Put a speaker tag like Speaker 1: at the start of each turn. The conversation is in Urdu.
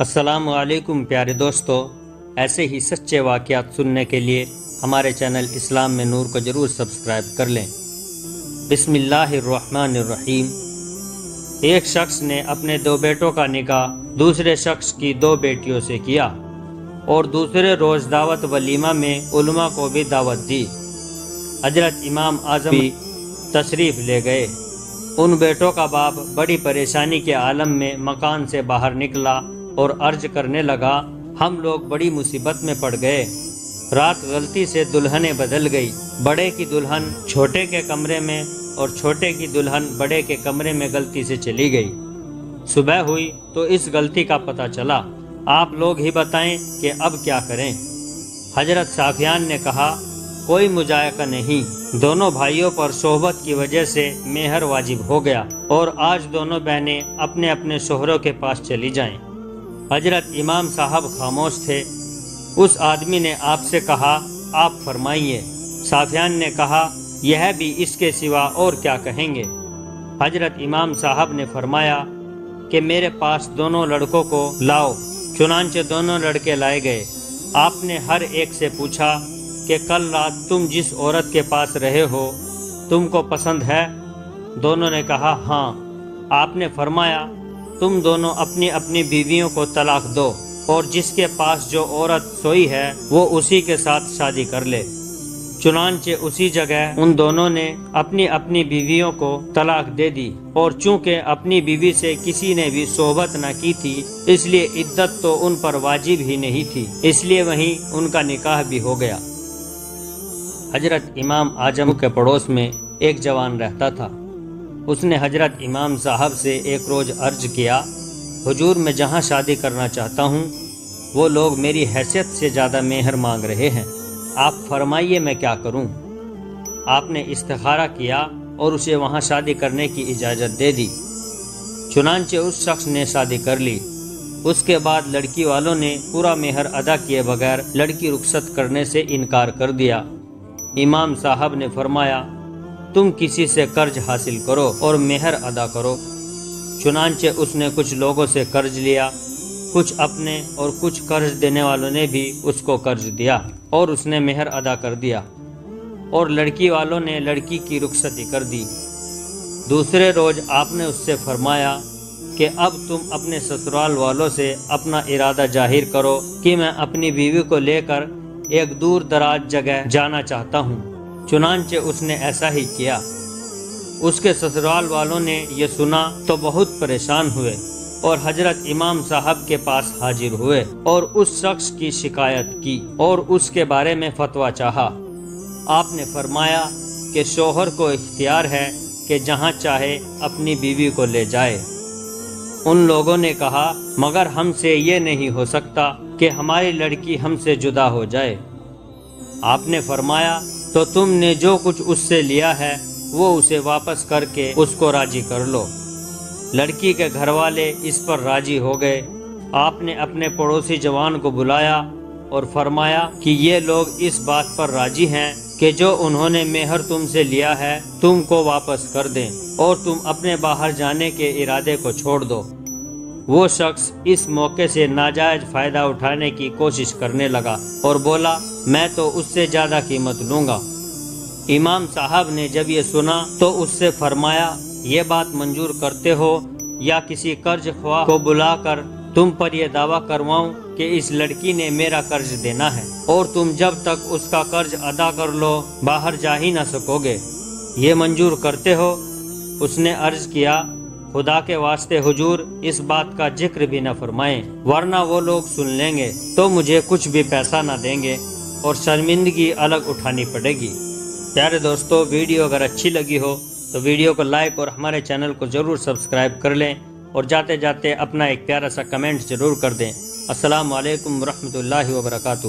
Speaker 1: السلام علیکم پیارے دوستو، ایسے ہی سچے واقعات سننے کے لیے ہمارے چینل اسلام میں نور کو ضرور سبسکرائب کر لیں۔ بسم اللہ الرحمن الرحیم۔ ایک شخص نے اپنے 2 بیٹوں کا نکاح دوسرے شخص کی 2 بیٹیوں سے کیا اور دوسرے روز دعوت ولیمہ میں علماء کو بھی دعوت دی۔ حضرت امام اعظم بھی تشریف لے گئے۔ ان بیٹوں کا باپ بڑی پریشانی کے عالم میں مکان سے باہر نکلا اور عرض کرنے لگا، ہم لوگ بڑی مصیبت میں پڑ گئے۔ رات غلطی سے دلہنیں بدل گئی، بڑے کی دلہن چھوٹے کے کمرے میں اور چھوٹے کی دلہن بڑے کے کمرے میں غلطی سے چلی گئی۔ صبح ہوئی تو اس غلطی کا پتہ چلا، آپ لوگ ہی بتائیں کہ اب کیا کریں؟ حضرت صافیان نے کہا، کوئی مضائقہ نہیں، دونوں بھائیوں پر صحبت کی وجہ سے مہر واجب ہو گیا اور آج دونوں بہنیں اپنے اپنے شوہروں کے پاس چلی جائیں۔ حضرت امام صاحب خاموش تھے۔ اس آدمی نے آپ سے کہا، آپ فرمائیے۔ صافیان نے کہا، یہ بھی اس کے سوا اور کیا کہیں گے؟ حضرت امام صاحب نے فرمایا کہ میرے پاس دونوں لڑکوں کو لاؤ۔ چنانچہ دونوں لڑکے لائے گئے۔ آپ نے ہر ایک سے پوچھا کہ کل رات تم جس عورت کے پاس رہے ہو تم کو پسند ہے؟ دونوں نے کہا ہاں۔ آپ نے فرمایا، تم دونوں اپنی اپنی بیویوں کو طلاق دو اور جس کے پاس جو عورت سوئی ہے وہ اسی کے ساتھ شادی کر لے۔ چنانچہ اسی جگہ ان دونوں نے اپنی اپنی بیویوں کو طلاق دے دی، اور چونکہ اپنی بیوی سے کسی نے بھی صحبت نہ کی تھی اس لیے عدت تو ان پر واجب ہی نہیں تھی، اس لیے وہیں ان کا نکاح بھی ہو گیا۔ حضرت امام اعظم کے پڑوس میں ایک جوان رہتا تھا۔ اس نے حضرت امام صاحب سے ایک روز عرض کیا، حضور میں جہاں شادی کرنا چاہتا ہوں وہ لوگ میری حیثیت سے زیادہ مہر مانگ رہے ہیں، آپ فرمائیے میں کیا کروں؟ آپ نے استخارہ کیا اور اسے وہاں شادی کرنے کی اجازت دے دی۔ چنانچہ اس شخص نے شادی کر لی۔ اس کے بعد لڑکی والوں نے پورا مہر ادا کیے بغیر لڑکی رخصت کرنے سے انکار کر دیا۔ امام صاحب نے فرمایا، تم کسی سے قرض حاصل کرو اور مہر ادا کرو۔ چنانچہ اس نے کچھ لوگوں سے قرض لیا، کچھ اپنے اور کچھ قرض دینے والوں نے بھی اس کو قرض دیا اور اس نے مہر ادا کر دیا، اور لڑکی والوں نے لڑکی کی رخصتی کر دی۔ دوسرے روز آپ نے اس سے فرمایا کہ اب تم اپنے سسرال والوں سے اپنا ارادہ ظاہر کرو کہ میں اپنی بیوی کو لے کر ایک دور دراز جگہ جانا چاہتا ہوں۔ چنانچہ اس نے ایسا ہی کیا۔ اس کے سسرال والوں نے یہ سنا تو بہت پریشان ہوئے اور حضرت امام صاحب کے پاس حاضر ہوئے اور اس شخص کی شکایت کی اور اس کے بارے میں فتویٰ چاہا۔ آپ نے فرمایا کہ شوہر کو اختیار ہے کہ جہاں چاہے اپنی بیوی کو لے جائے۔ ان لوگوں نے کہا، مگر ہم سے یہ نہیں ہو سکتا کہ ہماری لڑکی ہم سے جدا ہو جائے۔ آپ نے فرمایا، تو تم نے جو کچھ اس سے لیا ہے وہ اسے واپس کر کے اس کو راضی کر لو۔ لڑکی کے گھر والے اس پر راضی ہو گئے۔ آپ نے اپنے پڑوسی جوان کو بلایا اور فرمایا کہ یہ لوگ اس بات پر راضی ہیں کہ جو انہوں نے مہر تم سے لیا ہے تم کو واپس کر دیں اور تم اپنے باہر جانے کے ارادے کو چھوڑ دو۔ وہ شخص اس موقع سے ناجائز فائدہ اٹھانے کی کوشش کرنے لگا اور بولا، میں تو اس سے زیادہ قیمت لوں گا۔ امام صاحب نے جب یہ سنا تو اس سے فرمایا، یہ بات منظور کرتے ہو یا کسی قرض خواہ کو بلا کر تم پر یہ دعویٰ کرواؤں کہ اس لڑکی نے میرا قرض دینا ہے اور تم جب تک اس کا قرض ادا کر لو باہر جا ہی نہ سکو گے؟ یہ منظور کرتے ہو؟ اس نے عرض کیا، خدا کے واسطے حضور اس بات کا ذکر بھی نہ فرمائیں، ورنہ وہ لوگ سن لیں گے تو مجھے کچھ بھی پیسہ نہ دیں گے اور شرمندگی الگ اٹھانی پڑے گی۔ پیارے دوستو، ویڈیو اگر اچھی لگی ہو تو ویڈیو کو لائک اور ہمارے چینل کو ضرور سبسکرائب کر لیں، اور جاتے جاتے اپنا ایک پیارا سا کمنٹ ضرور کر دیں۔ السلام علیکم ورحمۃ اللہ وبرکاتہ۔